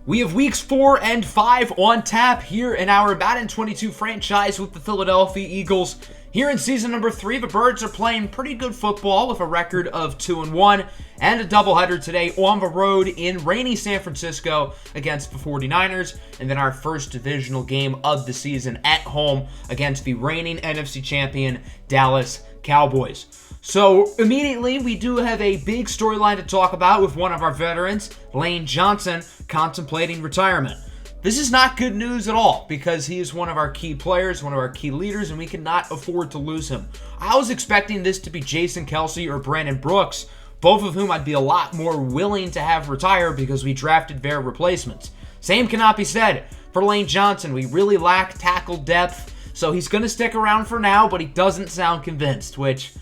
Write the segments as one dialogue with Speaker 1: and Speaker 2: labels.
Speaker 1: We have weeks 4 and 5 on tap here in our Madden 22 franchise with the Philadelphia Eagles. Here in season number 3, the Birds are playing pretty good football with a record of 2-1 and a doubleheader today on the road in rainy San Francisco against the 49ers, and then our first divisional game of the season at home against the reigning NFC champion Dallas Cowboys. So immediately we do have a big storyline to talk about with one of our veterans, Lane Johnson, contemplating retirement. This is not good news at all because he is one of our key players, one of our key leaders, and we cannot afford to lose him. I was expecting this to be Jason Kelce or Brandon Brooks, both of whom I'd be a lot more willing to have retire because we drafted their replacements. Same cannot be said for Lane Johnson. We really lack tackle depth, so he's going to stick around for now, but he doesn't sound convinced, which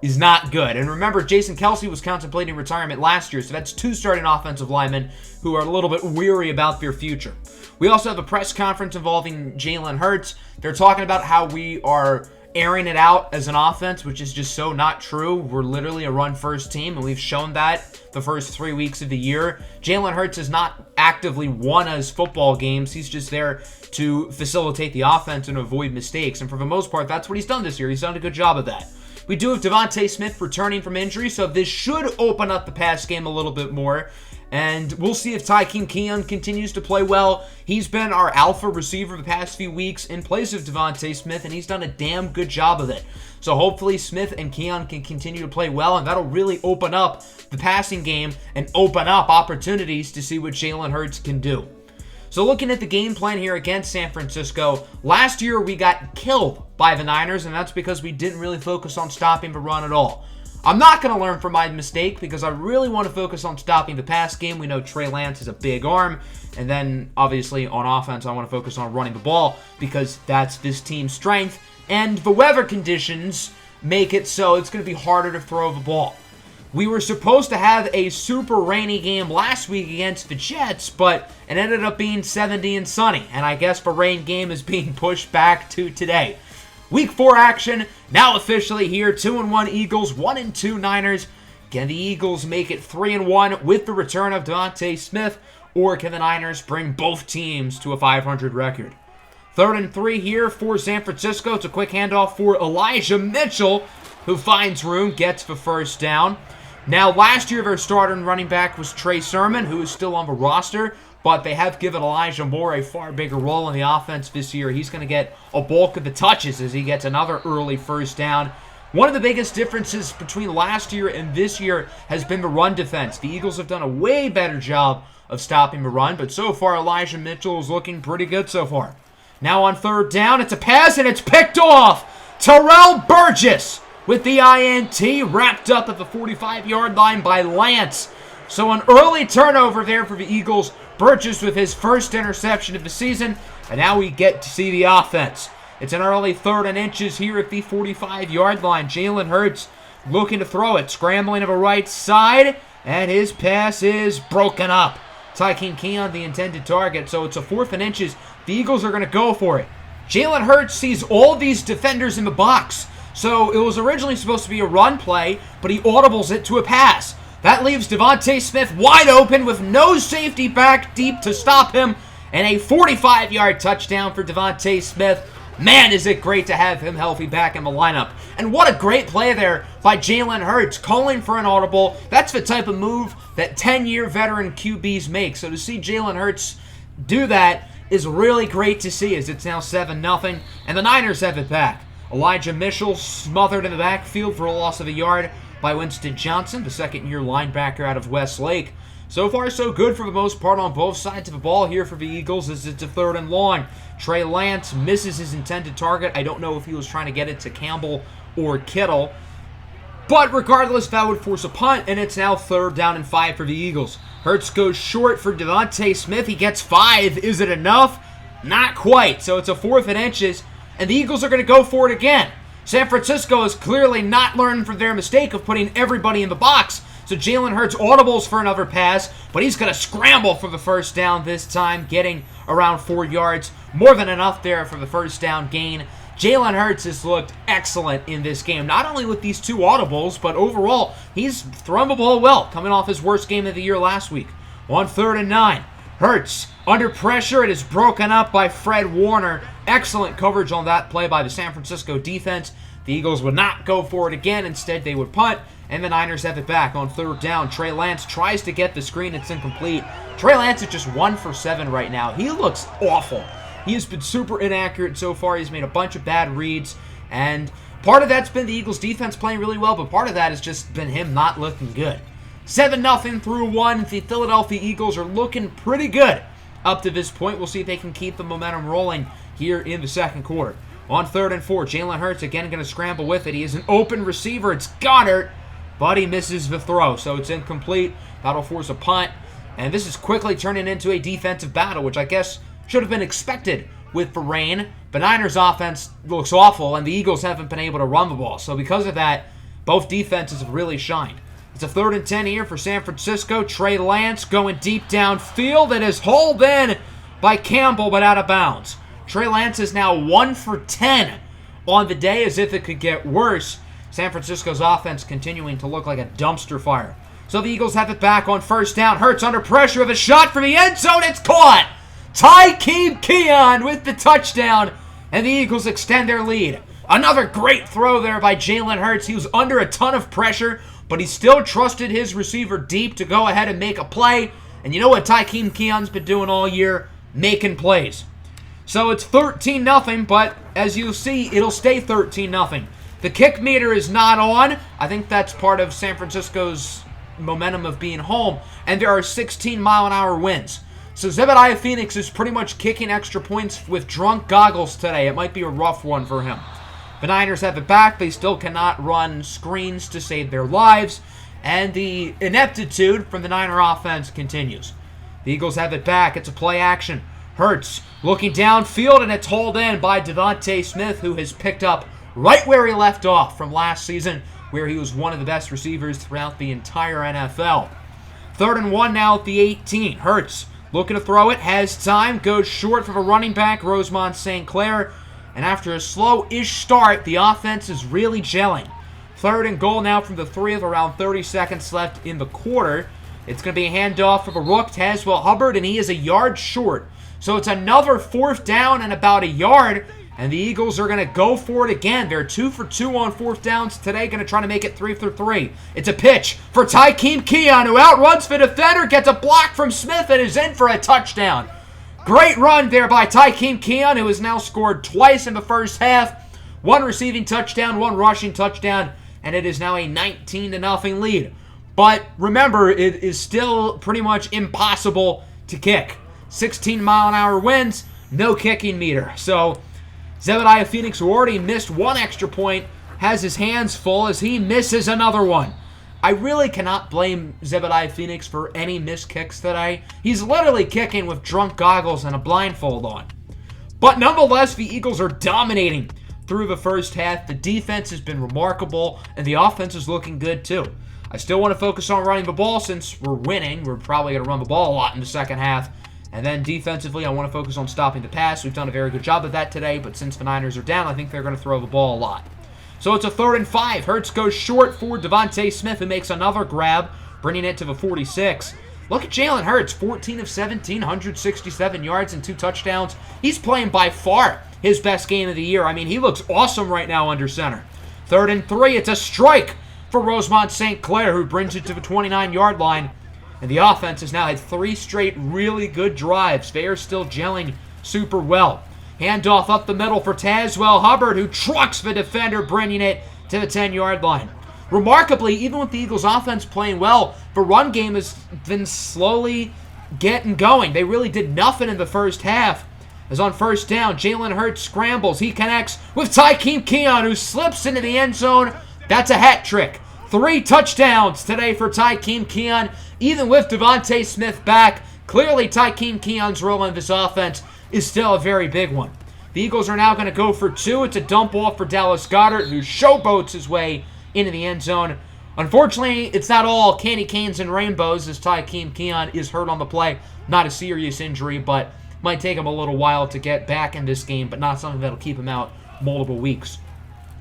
Speaker 1: is not good. And remember, Jason Kelce was contemplating retirement last year, so that's 2 starting offensive linemen who are a little bit weary about their future. We also have a press conference involving Jalen Hurts. They're talking about how we are airing it out as an offense, which is just so not true. We're literally a run-first team, and we've shown that the first 3 weeks of the year. Jalen Hurts has not actively won us football games. He's just there to facilitate the offense and avoid mistakes, and for the most part, that's what he's done this year. He's done a good job of that. We do have Devontae Smith returning from injury, so this should open up the pass game a little bit more. And we'll see if Tykeem Keon continues to play well. He's been our alpha receiver the past few weeks in place of Devontae Smith, and he's done a damn good job of it. So hopefully Smith and Keon can continue to play well, and that'll really open up the passing game and open up opportunities to see what Jalen Hurts can do. So looking at the game plan here against San Francisco, last year we got killed by the Niners, and that's because we didn't really focus on stopping the run at all. I'm not going to learn from my mistake because I really want to focus on stopping the pass game. We know Trey Lance is a big arm, and then obviously on offense I want to focus on running the ball because that's this team's strength, and the weather conditions make it so it's going to be harder to throw the ball. We were supposed to have a super rainy game last week against the Jets, but it ended up being 70 and sunny, and I guess the rain game is being pushed back to today. Week 4 action, now officially here, 2-1 Eagles, 1-2 Niners. Can the Eagles make it 3-1 with the return of Devontae Smith, or can the Niners bring both teams to a 500 record? 3rd and 3 here for San Francisco. It's a quick handoff for Elijah Mitchell, who finds room, gets the first down. Now, last year, their starter and running back was Trey Sermon, who is still on the roster, but they have given Elijah Moore a far bigger role in the offense this year. He's going to get a bulk of the touches as he gets another early first down. One of the biggest differences between last year and this year has been the run defense. The Eagles have done a way better job of stopping the run, but so far, Elijah Mitchell is looking pretty good so far. Now on 3rd down, it's a pass, and it's picked off. Terrell Burgess with the INT wrapped up at the 45-yard line by Lance. So an early turnover there for the Eagles. Burgess with his first interception of the season, and now we get to see the offense. It's an early 3rd and inches here at the 45-yard line. Jalen Hurts looking to throw it, scrambling to the right side, and his pass is broken up. Tykeem Keon, the intended target, so it's a 4th and inches. The Eagles are going to go for it. Jalen Hurts sees all these defenders in the box, so it was originally supposed to be a run play, but he audibles it to a pass. That leaves Devontae Smith wide open with no safety back deep to stop him, and a 45-yard touchdown for Devontae Smith. Man, is it great to have him healthy back in the lineup. And what a great play there by Jalen Hurts, calling for an audible. That's the type of move that 10-year veteran QBs make. So to see Jalen Hurts do that is really great to see, as it's now 7-0, and the Niners have it back. Elijah Mitchell smothered in the backfield for a loss of a yard by Winston Johnson, the 2nd-year linebacker out of Westlake. So far, so good for the most part on both sides of the ball here for the Eagles as it's a 3rd and long. Trey Lance misses his intended target. I don't know if he was trying to get it to Campbell or Kittle. But regardless, that would force a punt, and it's now 3rd down and 5 for the Eagles. Hurts goes short for Devontae Smith. He gets 5. Is it enough? Not quite. So it's a 4th and inches, and the Eagles are going to go for it again. San Francisco has clearly not learned from their mistake of putting everybody in the box. So Jalen Hurts audibles for another pass, but he's going to scramble for the first down this time, getting around 4 yards. More than enough there for the first down gain. Jalen Hurts has looked excellent in this game, not only with these 2 audibles, but overall, he's thrown the ball well, coming off his worst game of the year last week. On 3rd and 9, Hurts under pressure. It is broken up by Fred Warner. Excellent coverage on that play by the San Francisco defense. The Eagles would not go for it again. Instead, they would punt, and the Niners have it back on third down. Trey Lance tries to get the screen. It's incomplete. Trey Lance is just 1 for 7 right now. He looks awful. He has been super inaccurate so far. He's made a bunch of bad reads, and part of that's been the Eagles' defense playing really well, but part of that has just been him not looking good. 7-0 through 1. The Philadelphia Eagles are looking pretty good up to this point. We'll see if they can keep the momentum rolling here in the second quarter. On 3rd and 4, Jalen Hurts again going to scramble with it. He is an open receiver. It's Goddard, but he misses the throw, so it's incomplete. That'll force a punt, and this is quickly turning into a defensive battle, which I guess should have been expected with the rain. But Niners offense looks awful, and the Eagles haven't been able to run the ball. So because of that, both defenses have really shined. It's a 3rd and 10 here for San Francisco. Trey Lance going deep downfield. It is hauled in by Campbell, but out of bounds. Trey Lance is now 1 for 10 on the day, as if it could get worse. San Francisco's offense continuing to look like a dumpster fire. So the Eagles have it back on 1st down. Hurts under pressure of a shot from the end zone. It's caught! Tykeem Keon with the touchdown, and the Eagles extend their lead. Another great throw there by Jalen Hurts. He was under a ton of pressure, but he still trusted his receiver deep to go ahead and make a play. And you know what Tykeem Keon's been doing all year? Making plays. So it's 13-0, but as you'll see, it'll stay 13-0. The kick meter is not on. I think that's part of San Francisco's momentum of being home, and there are 16-mile-an-hour winds. So Zebediah Phoenix is pretty much kicking extra points with drunk goggles today. It might be a rough one for him. The Niners have it back. They still cannot run screens to save their lives, and the ineptitude from the Niner offense continues. The Eagles have it back. It's a play action. Hurts looking downfield, and it's hauled in by Devontae Smith, who has picked up right where he left off from last season, where he was one of the best receivers throughout the entire NFL. 3rd and 1 now at the 18. Hurts looking to throw it, has time, goes short from a running back, Rosemont St. Clair, and after a slow-ish start, the offense is really gelling. 3rd and goal now from the 3 of around 30 seconds left in the quarter. It's going to be a handoff of a rook, Tazewell Hubbard, and he is a yard short. So it's another 4th down and about a yard, and the Eagles are going to go for it again. They're 2 for 2 on 4th downs today, going to try to make it 3 for 3. It's a pitch for Tykeem Keon, who outruns the defender, gets a block from Smith, and is in for a touchdown. Great run there by Tykeem Keon, who has now scored twice in the first half. 1 receiving touchdown, 1 rushing touchdown, and it is now a 19-0 lead. But remember, it is still pretty much impossible to kick. 16-mile-an-hour winds, no kicking meter. So Zebediah Phoenix, who already missed 1 extra point, has his hands full as he misses another one. I really cannot blame Zebediah Phoenix for any missed kicks today. He's literally kicking with drunk goggles and a blindfold on. But nonetheless, the Eagles are dominating through the first half. The defense has been remarkable, and the offense is looking good too. I still want to focus on running the ball since we're winning. We're probably going to run the ball a lot in the second half. And then defensively, I want to focus on stopping the pass. We've done a very good job of that today, but since the Niners are down, I think they're going to throw the ball a lot. So it's a 3rd and 5. Hurts goes short for Devontae Smith, who makes another grab, bringing it to the 46. Look at Jalen Hurts, 14 of 17, 167 yards and 2 touchdowns. He's playing by far his best game of the year. I mean, he looks awesome right now under center. 3rd and 3. It's a strike for Rosemont St. Clair, who brings it to the 29-yard line. And the offense has now had 3 straight really good drives. They are still gelling super well. Handoff up the middle for Tazewell Hubbard, who trucks the defender, bringing it to the 10-yard line. Remarkably, even with the Eagles' offense playing well, the run game has been slowly getting going. They really did nothing in the first half. As on 1st down, Jalen Hurts scrambles. He connects with Tykeem Keon, who slips into the end zone. That's a hat trick. 3 touchdowns today for Tykeem Keon. Even with Devontae Smith back, clearly Tykeem Keon's role in this offense is still a very big one. The Eagles are now going to go for 2. It's a dump off for Dallas Goedert, who showboats his way into the end zone. Unfortunately, it's not all candy canes and rainbows, as Tykeem Keon is hurt on the play. Not a serious injury, but might take him a little while to get back in this game, but not something that'll keep him out multiple weeks.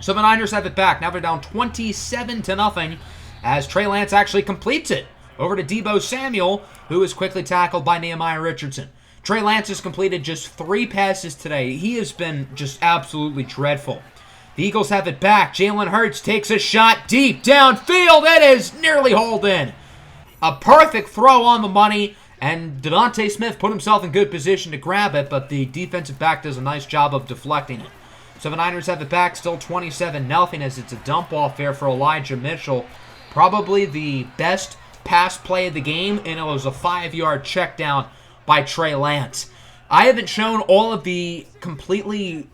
Speaker 1: So the Niners have it back. Now they're down 27-0 as Trey Lance actually completes it Over to Deebo Samuel, who is quickly tackled by Nehemiah Richardson. Trey Lance has completed just 3 passes today. He has been just absolutely dreadful. The Eagles have it back. Jalen Hurts takes a shot deep downfield. It is nearly hauled in. A perfect throw on the money, and Devontae Smith put himself in good position to grab it, but the defensive back does a nice job of deflecting it. So the Niners have it back, still 27-0, as it's a dump-off there for Elijah Mitchell. Probably the best pass play of the game, and it was a 5-yard check down by Trey Lance. I haven't shown all of the completely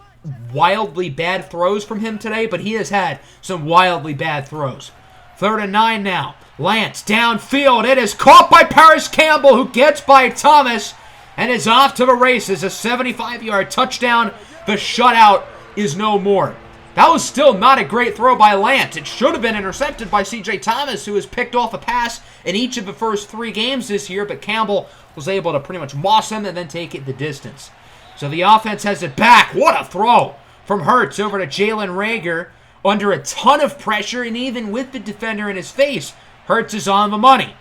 Speaker 1: wildly bad throws from him today, but he has had some wildly bad throws. 3rd and 9 now. Lance downfield. It is caught by Paris Campbell, who gets by Thomas and is off to the races. A 75-yard touchdown. The shutout is no more. That was still not a great throw by Lance. It should have been intercepted by C.J. Thomas, who has picked off a pass in each of the first 3 games this year, but Campbell was able to pretty much moss him and then take it the distance. So the offense has it back. What a throw from Hurts over to Jalen Reagor under a ton of pressure, and even with the defender in his face, Hurts is on the money.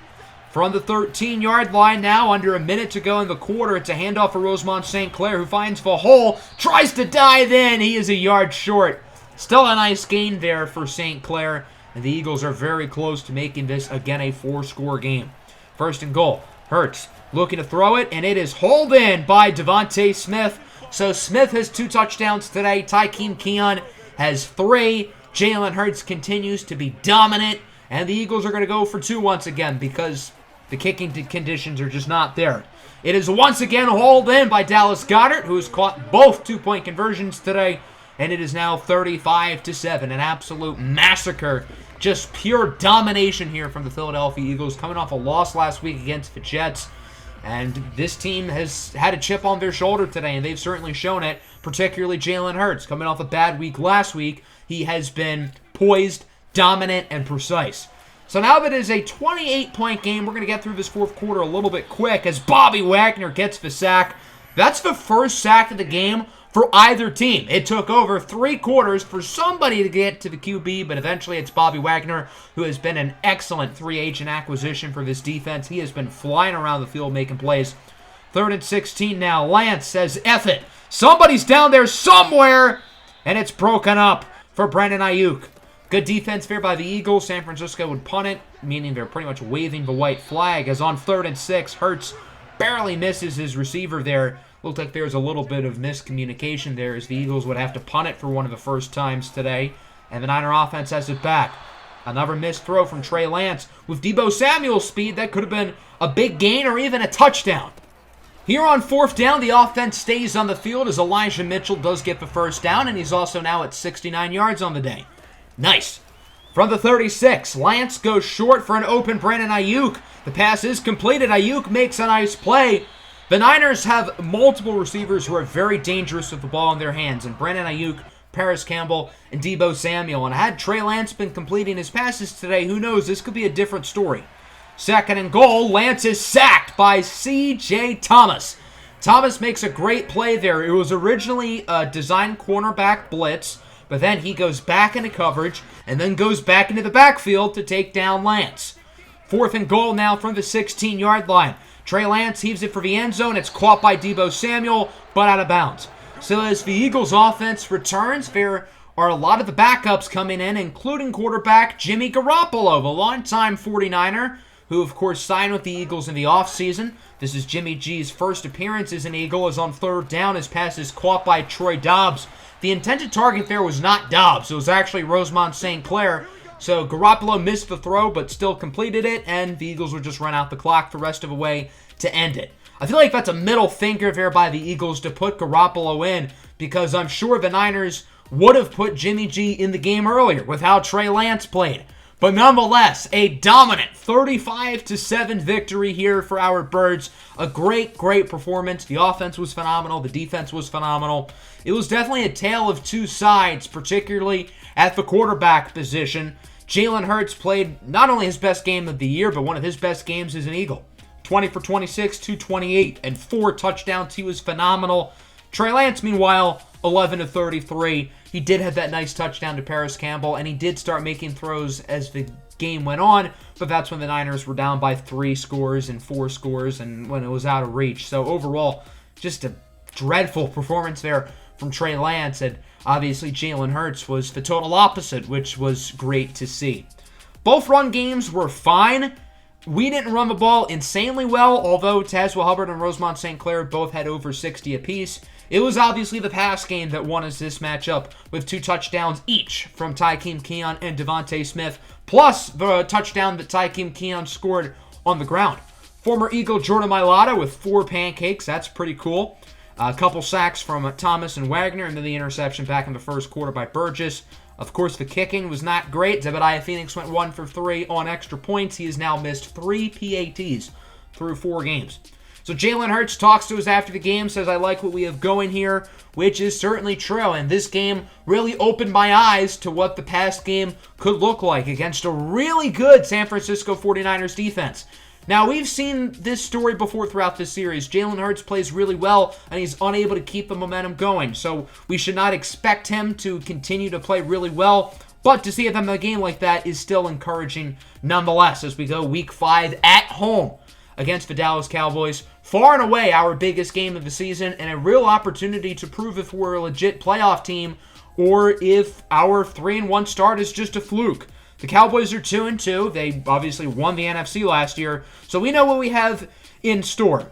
Speaker 1: From the 13-yard line now, under a minute to go in the quarter, it's a handoff for Rosemont St. Clair, who finds the hole, tries to dive in. He is a yard short. Still a nice gain there for St. Clair, and the Eagles are very close to making this, again, a 4-score game. 1st and goal. Hurts looking to throw it, and it is hauled in by Devontae Smith. So Smith has 2 touchdowns today. Tykeem Keon has 3. Jalen Hurts continues to be dominant, and the Eagles are going to go for 2 once again because the kicking conditions are just not there. It is once again hauled in by Dallas Goedert, who has caught both 2-point conversions today, and it is now 35-7. An absolute massacre. Just pure domination here from the Philadelphia Eagles, coming off a loss last week against the Jets. And this team has had a chip on their shoulder today, and they've certainly shown it, particularly Jalen Hurts. Coming off a bad week last week, he has been poised, dominant, and precise. So now that it is a 28-point game, we're going to get through this 4th quarter a little bit quick as Bobby Wagner gets the sack. That's the first sack of the game for either team. It took over 3 quarters for somebody to get to the QB, but eventually it's Bobby Wagner, who has been an excellent free agent acquisition for this defense. He has been flying around the field making plays. 3rd and 16 now. Lance says, F it. Somebody's down there somewhere, and it's broken up for Brandon Ayuk. Good defense there by the Eagles. San Francisco would punt it, meaning they're pretty much waving the white flag, as on 3rd and 6, Hurts barely misses his receiver there. Looked like there was a little bit of miscommunication there, as the Eagles would have to punt it for one of the first times today. And the Niner offense has it back. Another missed throw from Trey Lance. With Deebo Samuel's speed, that could have been a big gain or even a touchdown. Here on 4th down, the offense stays on the field as Elijah Mitchell does get the first down, and he's also now at 69 yards on the day. Nice. From the 36, Lance goes short for an open Brandon Ayuk. The pass is completed. Ayuk makes a nice play. The Niners have multiple receivers who are very dangerous with the ball in their hands, and Brandon Ayuk, Paris Campbell, and Deebo Samuel. And had Trey Lance been completing his passes today, who knows, this could be a different story. 2nd and goal, Lance is sacked by C.J. Thomas. Thomas makes a great play there. It was originally a designed cornerback blitz, but then he goes back into coverage and then goes back into the backfield to take down Lance. 4th and goal now from the 16-yard line. Trey Lance heaves it for the end zone. It's caught by Deebo Samuel, but out of bounds. So as the Eagles offense returns, there are a lot of the backups coming in, including quarterback Jimmy Garoppolo, the longtime 49er, who of course signed with the Eagles in the offseason. This is Jimmy G's first appearance as an Eagle, as on 3rd down, his pass is caught by Troy Dobbs. The intended target there was not Dobbs. It was actually Rosemont St. Clair. So Garoppolo missed the throw, but still completed it, and the Eagles would just run out the clock the rest of the way to end it. I feel like that's a middle finger there by the Eagles to put Garoppolo in, because I'm sure the Niners would have put Jimmy G in the game earlier with how Trey Lance played. But nonetheless, a dominant 35-7 victory here for our Birds. A great performance. The offense was phenomenal. The defense was phenomenal. It was definitely a tale of 2 sides, particularly at the quarterback position. Jalen Hurts played not only his best game of the year, but one of his best games as an Eagle. 20 for 26, 228, and 4 touchdowns. He was phenomenal. Trey Lance, meanwhile, 11 of 33. He did have that nice touchdown to Paris Campbell, and he did start making throws as the game went on, but that's when the Niners were down by 3 scores and 4 scores and when it was out of reach. So overall, just a dreadful performance there from Trey Lance, and obviously Jalen Hurts was the total opposite, which was great to see. Both run games were fine. We didn't run the ball insanely well, although Tazewell Hubbard and Rosemont St. Clair both had over 60 apiece. It was obviously the pass game that won us this matchup with 2 touchdowns each from Tykeem Keon and Devontae Smith, plus the touchdown that Tykeem Keon scored on the ground. Former Eagle Jordan Mailata with 4 pancakes. That's pretty cool. A couple sacks from Thomas and Wagner, and then the interception back in the first quarter by Burgess. Of course, the kicking was not great. Zebediah Phoenix went 1 for 3 on extra points. He has now missed 3 PATs through 4 games. So Jalen Hurts talks to us after the game, says, "I like what we have going here," which is certainly true. And this game really opened my eyes to what the past game could look like against a really good San Francisco 49ers defense. Now, we've seen this story before throughout this series. Jalen Hurts plays really well, and he's unable to keep the momentum going. So we should not expect him to continue to play really well. But to see him in a game like that is still encouraging nonetheless as we go Week 5 at home against the Dallas Cowboys. Far and away our biggest game of the season, and a real opportunity to prove if we're a legit playoff team or if our 3-1 start is just a fluke. The Cowboys are 2-2. They obviously won the NFC last year, so we know what we have in store.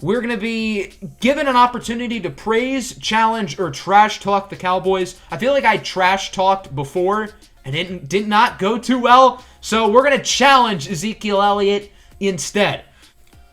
Speaker 1: We're going to be given an opportunity to praise, challenge, or trash talk the Cowboys. I feel like I trash talked before, and it did not go too well, so we're going to challenge Ezekiel Elliott instead.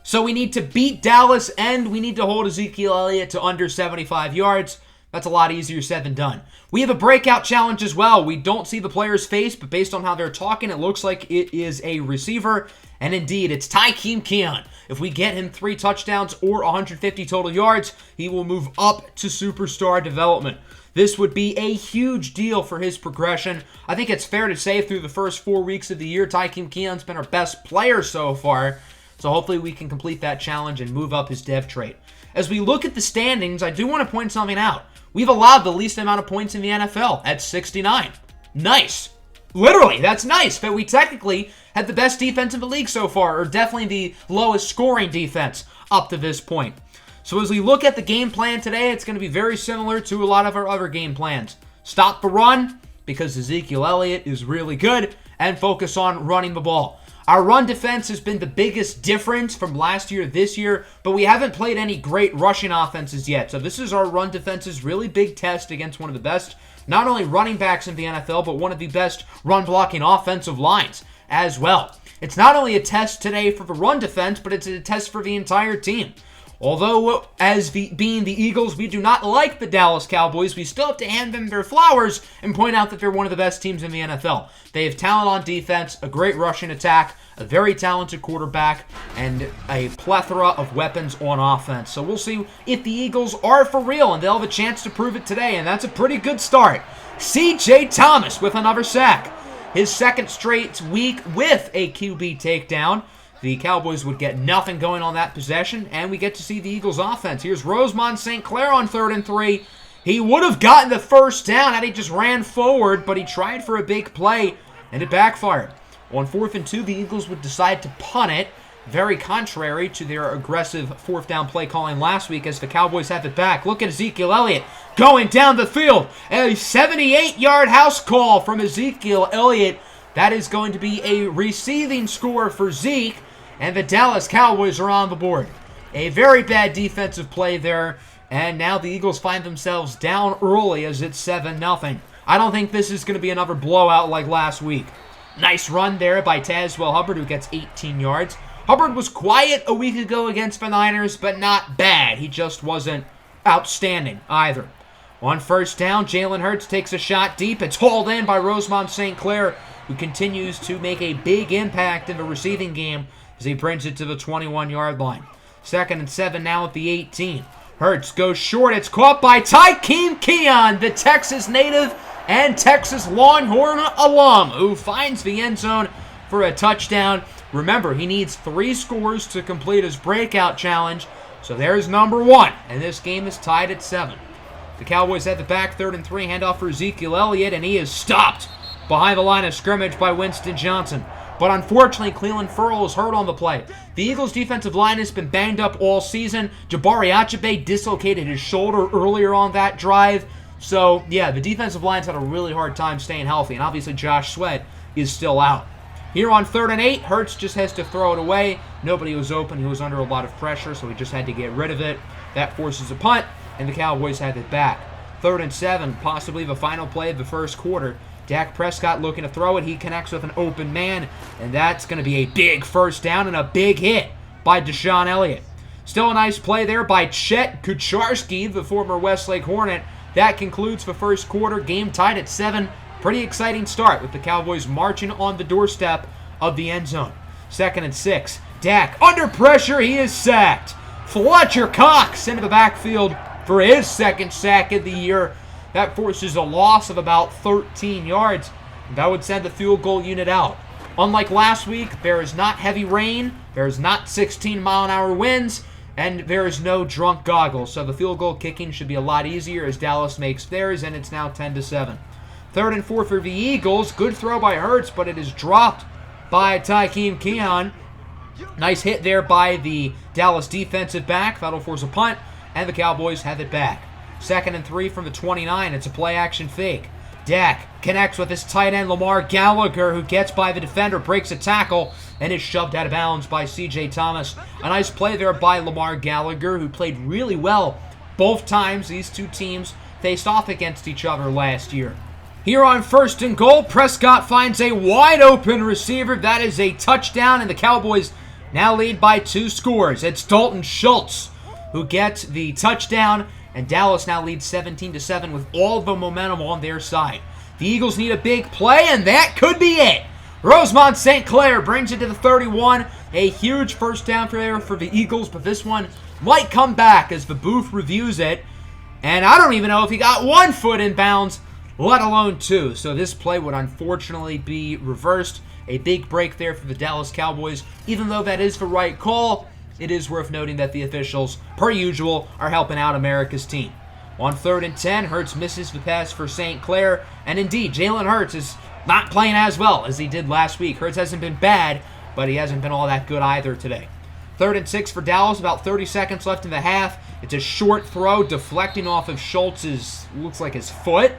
Speaker 1: So we need to beat Dallas, and we need to hold Ezekiel Elliott to under 75 yards. That's a lot easier said than done. We have a breakout challenge as well. We don't see the player's face, but based on how they're talking, it looks like it is a receiver. And indeed, it's Tykeem Keon. If we get him 3 touchdowns or 150 total yards, he will move up to superstar development. This would be a huge deal for his progression. I think it's fair to say through the first 4 weeks of the year, Tykeem Keon's been our best player so far. So hopefully we can complete that challenge and move up his dev trait. As we look at the standings, I do want to point something out. We've allowed the least amount of points in the NFL at 69. Nice. Literally, that's nice. But we technically had the best defense in the league so far, or definitely the lowest scoring defense up to this point. So as we look at the game plan today, it's going to be very similar to a lot of our other game plans. Stop the run, because Ezekiel Elliott is really good, and focus on running the ball. Our run defense has been the biggest difference from last year to this year, but we haven't played any great rushing offenses yet. So this is our run defense's really big test against one of the best, not only running backs in the NFL, but one of the best run-blocking offensive lines as well. It's not only a test today for the run defense, but it's a test for the entire team. Although, being the Eagles, we do not like the Dallas Cowboys, we still have to hand them their flowers and point out that they're one of the best teams in the NFL. They have talent on defense, a great rushing attack, a very talented quarterback, and a plethora of weapons on offense. So we'll see if the Eagles are for real, and they'll have a chance to prove it today, and that's a pretty good start. C.J. Thomas with another sack. His second straight week with a QB takedown. The Cowboys would get nothing going on that possession, and we get to see the Eagles' offense. Here's Rosemont St. Clair on 3rd and 3. He would have gotten the first down had he just ran forward, but he tried for a big play, and it backfired. On 4th and 2, the Eagles would decide to punt it, very contrary to their aggressive 4th down play calling last week as the Cowboys have it back. Look at Ezekiel Elliott going down the field. A 78-yard house call from Ezekiel Elliott. That is going to be a receiving score for Zeke. And the Dallas Cowboys are on the board. A very bad defensive play there. And now the Eagles find themselves down early as it's 7-0. I don't think this is going to be another blowout like last week. Nice run there by Tazewell Hubbard, who gets 18 yards. Hubbard was quiet a week ago against the Niners, but not bad. He just wasn't outstanding either. On 1st down, Jalen Hurts takes a shot deep. It's hauled in by Rosemont St. Clair, who continues to make a big impact in the receiving game as he brings it to the 21-yard line. 2nd and 7 now at the 18. Hurts goes short. It's caught by Tykeem Keon, the Texas native and Texas Longhorn alum, who finds the end zone for a touchdown. Remember, he needs 3 scores to complete his breakout challenge. So there's number 1, and this game is tied at 7. The Cowboys at the back, 3rd and 3, handoff for Ezekiel Elliott, and he is stopped behind the line of scrimmage by Winston Johnson. But unfortunately, Cleveland Ferrell is hurt on the play. The Eagles' defensive line has been banged up all season. Jabari Achabe dislocated his shoulder earlier on that drive. So, yeah, the defensive line's had a really hard time staying healthy. And obviously, Josh Sweat is still out. Here on 3rd and 8, Hurts just has to throw it away. Nobody was open. He was under a lot of pressure, so he just had to get rid of it. That forces a punt, and the Cowboys have it back. 3rd and 7, possibly the final play of the first quarter. Dak Prescott looking to throw it. He connects with an open man, and that's going to be a big first down and a big hit by Deshaun Elliott. Still a nice play there by Chet Kucharski, the former Westlake Hornet. That concludes the first quarter. Game tied at 7. Pretty exciting start with the Cowboys marching on the doorstep of the end zone. 2nd and 6. Dak under pressure. He is sacked. Fletcher Cox into the backfield for his 2nd sack of the year. That forces a loss of about 13 yards. That would send the field goal unit out. Unlike last week, there is not heavy rain, there is not 16-mile-an-hour winds, and there is no drunk goggles. So the field goal kicking should be a lot easier as Dallas makes theirs, and it's now 10-7. 3rd and 4 for the Eagles. Good throw by Hurts, but it is dropped by Tykeem Keon. Nice hit there by the Dallas defensive back. That'll force a punt, and the Cowboys have it back. 2nd and 3 from the 29. It's a play-action fake. Dak connects with his tight end Lamar Gallagher, who gets by the defender, breaks a tackle, and is shoved out of bounds by C.J. Thomas. A nice play there by Lamar Gallagher, who played really well both times these two teams faced off against each other last year. Here on 1st and goal, Prescott finds a wide-open receiver. That is a touchdown, and the Cowboys now lead by 2 scores. It's Dalton Schultz who gets the touchdown, and Dallas now leads 17-7 with all the momentum on their side. The Eagles need a big play, and that could be it. Rosemont St. Clair brings it to the 31. A huge first down for the Eagles, but this one might come back as the booth reviews it. And I don't even know if he got 1 foot in bounds, let alone 2. So this play would unfortunately be reversed. A big break there for the Dallas Cowboys. Even though that is the right call, it is worth noting that the officials, per usual, are helping out America's team. On 3rd and 10, Hurts misses the pass for St. Clair. And indeed, Jalen Hurts is not playing as well as he did last week. Hurts hasn't been bad, but he hasn't been all that good either today. 3rd and 6 for Dallas, about 30 seconds left in the half. It's a short throw, deflecting off of Schultz's, looks like his foot.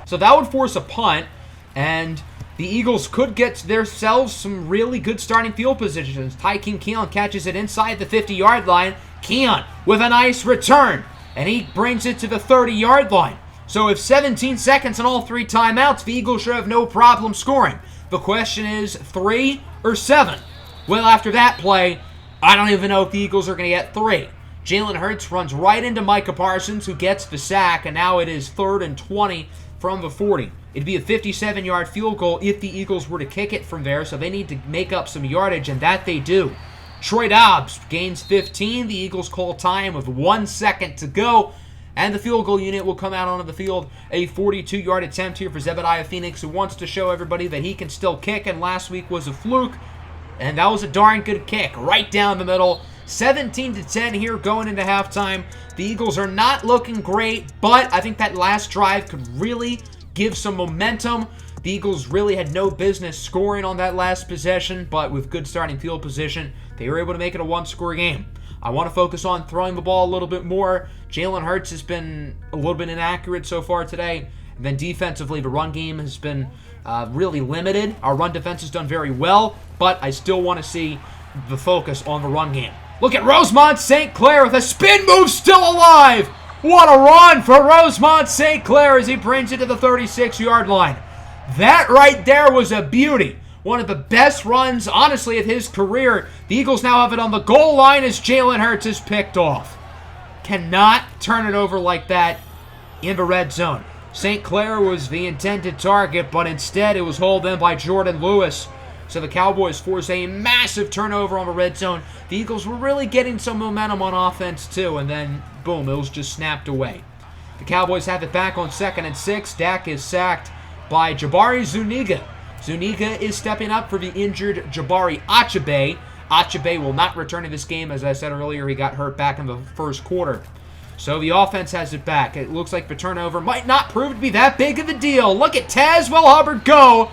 Speaker 1: So that would force a punt, and the Eagles could get themselves some really good starting field positions. Tykeem Keon catches it inside the 50-yard line. Keon with a nice return, and he brings it to the 30-yard line. So if 17 seconds and all 3 timeouts, the Eagles should have no problem scoring. The question is 3 or 7. Well, after that play, I don't even know if the Eagles are going to get 3. Jalen Hurts runs right into Micah Parsons, who gets the sack, and now it is 3rd and 20 from the 40. It'd be a 57-yard field goal if the Eagles were to kick it from there, so they need to make up some yardage, and that they do. Troy Dobbs gains 15. The Eagles call time with 1 second to go, and the field goal unit will come out onto the field. A 42-yard attempt here for Zebediah Phoenix, who wants to show everybody that he can still kick, and last week was a fluke, and that was a darn good kick right down the middle. 17-10 here going into halftime. The Eagles are not looking great, but I think that last drive could really give some momentum. The Eagles really had no business scoring on that last possession, but with good starting field position, they were able to make it a 1-score game. I want to focus on throwing the ball a little bit more. Jalen Hurts has been a little bit inaccurate so far today. And then defensively, the run game has been really limited. Our run defense has done very well, but I still want to see the focus on the run game. Look at Rosemont St. Clair with a spin move still alive. What a run for Rosemont St. Clair as he brings it to the 36-yard line. That right there was a beauty. One of the best runs, honestly, of his career. The Eagles now have it on the goal line as Jalen Hurts is picked off. Cannot turn it over like that in the red zone. St. Clair was the intended target, but instead it was hauled in by Jordan Lewis. So the Cowboys force a massive turnover on the red zone. The Eagles were really getting some momentum on offense too, and then boom, it was just snapped away. The Cowboys have it back on 2nd and 6. Dak is sacked by Jabari Zuniga. Zuniga is stepping up for the injured Jabari Achabe. Achabe will not return to this game. As I said earlier, he got hurt back in the first quarter. So the offense has it back. It looks like the turnover might not prove to be that big of a deal. Look at Tazwell Hubbard go.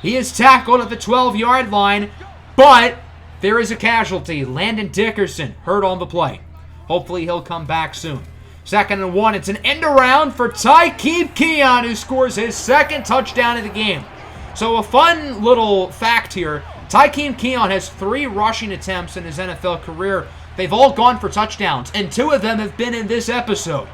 Speaker 1: He is tackled at the 12-yard line, but there is a casualty. Landon Dickerson hurt on the play. Hopefully he'll come back soon. 2nd and 1. It's an end around for Tykeem Keon, who scores his 2nd touchdown of the game. So a fun little fact here. Tykeem Keon has 3 rushing attempts in his NFL career. They've all gone for touchdowns, and 2 of them have been in this episode.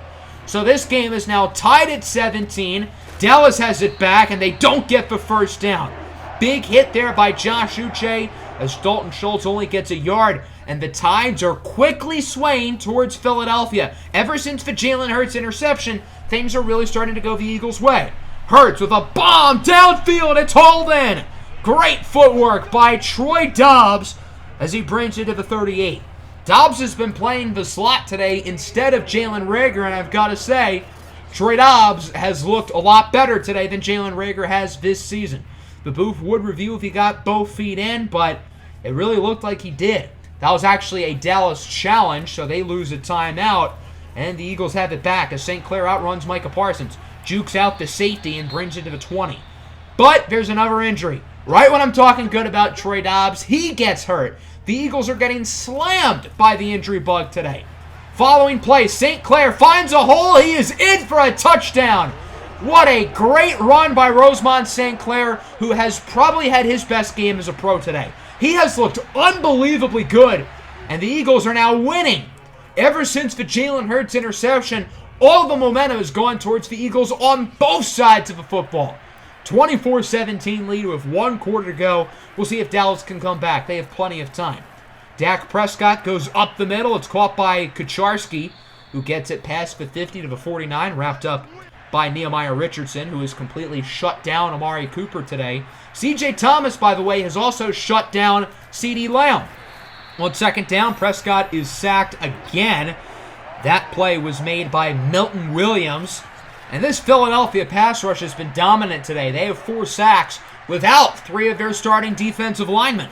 Speaker 1: So this game is now tied at 17. Dallas has it back, and they don't get the first down. Big hit there by Josh Uche, as Dalton Schultz only gets a yard, and the tides are quickly swaying towards Philadelphia. Ever since the Jalen Hurts interception, things are really starting to go the Eagles' way. Hurts with a bomb downfield. It's hauled in. Great footwork by Troy Dobbs as he brings it to the 38. Dobbs has been playing the slot today instead of Jalen Reagor, and I've got to say, Troy Dobbs has looked a lot better today than Jalen Reagor has this season. The booth would review if he got both feet in, but it really looked like he did. That was actually a Dallas challenge, so they lose a timeout, and the Eagles have it back as St. Clair outruns Micah Parsons, jukes out the safety, and brings it to the 20. But there's another injury. Right when I'm talking good about Troy Dobbs, he gets hurt. The Eagles are getting slammed by the injury bug today. Following play, St. Clair finds a hole. He is in for a touchdown. What a great run by Rosemont St. Clair, who has probably had his best game as a pro today. He has looked unbelievably good, and the Eagles are now winning. Ever since the Jalen Hurts interception, all the momentum has gone towards the Eagles on both sides of the football. 24-17 lead with 1 quarter to go. We'll see if Dallas can come back. They have plenty of time. Dak Prescott goes up the middle. It's caught by Kucharski, who gets it past the 50 to the 49, wrapped up by Nehemiah Richardson, who has completely shut down Amari Cooper today. C.J. Thomas, by the way, has also shut down CeeDee Lamb. On 2nd down, Prescott is sacked again. That play was made by Milton Williams. And this Philadelphia pass rush has been dominant today. They have 4 sacks without 3 of their starting defensive linemen.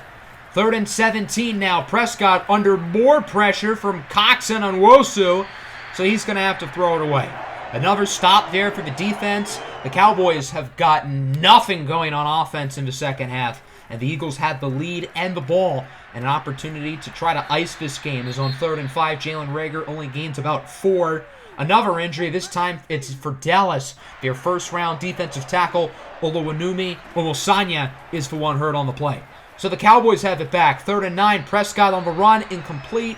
Speaker 1: 3rd and 17 now. Prescott under more pressure from Cox and Nwosu, so he's going to have to throw it away. Another stop there for the defense. The Cowboys have gotten nothing going on offense in the second half, and the Eagles had the lead and the ball, and an opportunity to try to ice this game. Is on 3rd and 5. Jalen Reagor only gains about 4. Another injury, this time it's for Dallas. Their first-round defensive tackle, Oluwanumi Omosanya, is the one hurt on the play. So the Cowboys have it back. 3rd and 9, Prescott on the run, incomplete.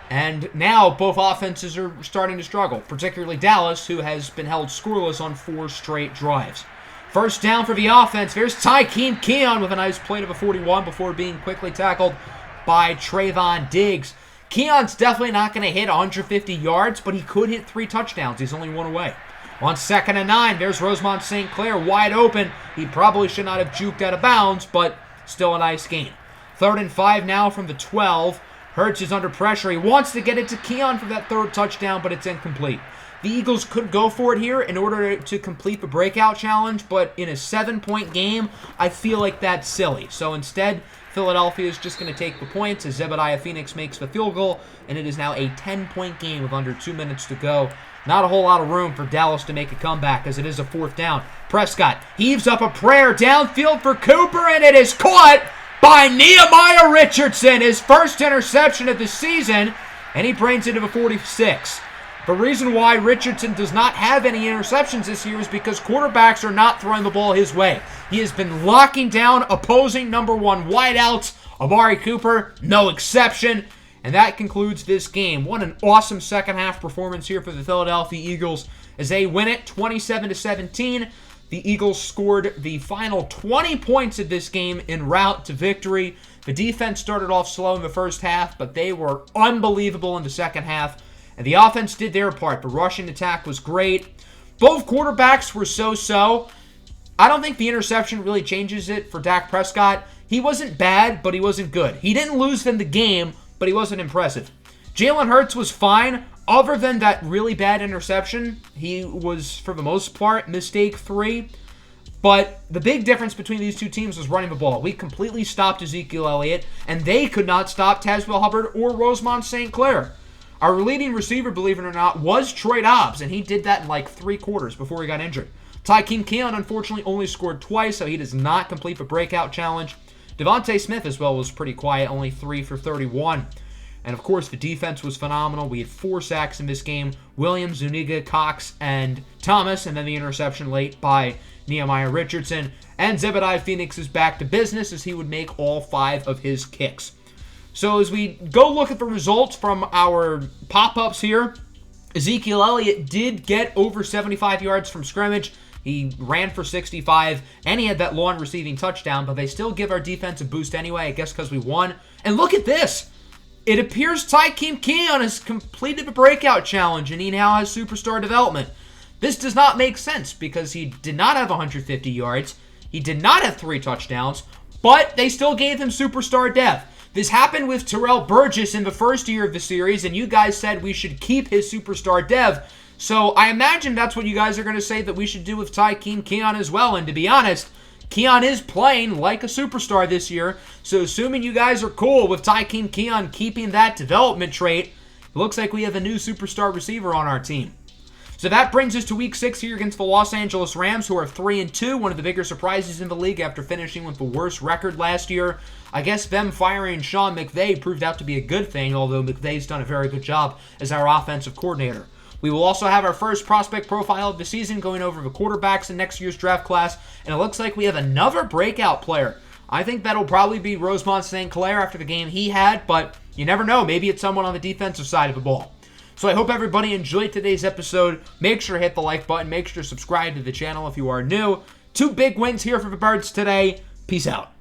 Speaker 1: And now both offenses are starting to struggle, particularly Dallas, who has been held scoreless on 4 straight drives. First down for the offense. There's Tykeem Keon with a nice play to the 41 before being quickly tackled by Trayvon Diggs. Keon's definitely not going to hit 150 yards, but he could hit 3 touchdowns. He's only 1 away. On 2nd and 9, there's Rosemont St. Clair wide open. He probably should not have juked out of bounds, but still a nice gain. 3rd and 5 now from the 12. Hurts is under pressure. He wants to get it to Keon for that 3rd touchdown, but it's incomplete. The Eagles could go for it here in order to complete the breakout challenge, but in a 7-point game, I feel like that's silly. So instead, Philadelphia is just going to take the points as Zebediah Phoenix makes the field goal, and it is now a 10-point game with under 2 minutes to go. Not a whole lot of room for Dallas to make a comeback as it is a 4th down. Prescott heaves up a prayer downfield for Cooper, and it is caught by Nehemiah Richardson, his first interception of the season, and he brings it to the 46. The reason why Richardson does not have any interceptions this year is because quarterbacks are not throwing the ball his way. He has been locking down opposing number 1 wideouts. Amari Cooper, no exception. And that concludes this game. What an awesome second half performance here for the Philadelphia Eagles as they win it 27-17. The Eagles scored the final 20 points of this game en route to victory. The defense started off slow in the first half, but they were unbelievable in the second half. And the offense did their part. The rushing attack was great. Both quarterbacks were so-so. I don't think the interception really changes it for Dak Prescott. He wasn't bad, but he wasn't good. He didn't lose them the game, but he wasn't impressive. Jalen Hurts was fine. Other than that really bad interception, he was, for the most part, mistake 3. But the big difference between these two teams was running the ball. We completely stopped Ezekiel Elliott, and they could not stop Tazewell Hubbard or Rosemont St. Clair. Our leading receiver, believe it or not, was Troy Dobbs, and he did that in like 3 quarters before he got injured. Tykeem Keon, unfortunately, only scored twice, so he does not complete the breakout challenge. Devontae Smith, as well, was pretty quiet, only 3 for 31. And, of course, the defense was phenomenal. We had 4 sacks in this game. Williams, Zuniga, Cox, and Thomas, and then the interception late by Nehemiah Richardson. And Zebediah Phoenix is back to business as he would make all 5 of his kicks. So as we go look at the results from our pop-ups here, Ezekiel Elliott did get over 75 yards from scrimmage. He ran for 65, and he had that long receiving touchdown, but they still give our defense a boost anyway, I guess because we won. And look at this. It appears Tykeem Keon has completed the breakout challenge, and he now has superstar development. This does not make sense because he did not have 150 yards. He did not have 3 touchdowns, but they still gave him superstar dev. This happened with Terrell Burgess in the first year of the series, and you guys said we should keep his superstar dev. So I imagine that's what you guys are going to say that we should do with Tykeem Keon as well. And to be honest, Keon is playing like a superstar this year. So assuming you guys are cool with Tykeem Keon keeping that development trait, it looks like we have a new superstar receiver on our team. So that brings us to Week 6 here against the Los Angeles Rams, who are 3-2, one of the bigger surprises in the league after finishing with the worst record last year. I guess them firing Sean McVay proved out to be a good thing, although McVay's done a very good job as our offensive coordinator. We will also have our first prospect profile of the season going over the quarterbacks in next year's draft class, and it looks like we have another breakout player. I think that'll probably be Rosemont St. Clair after the game he had, but you never know. Maybe it's someone on the defensive side of the ball. So I hope everybody enjoyed today's episode. Make sure to hit the like button. Make sure to subscribe to the channel if you are new. 2 big wins here for the Birds today. Peace out.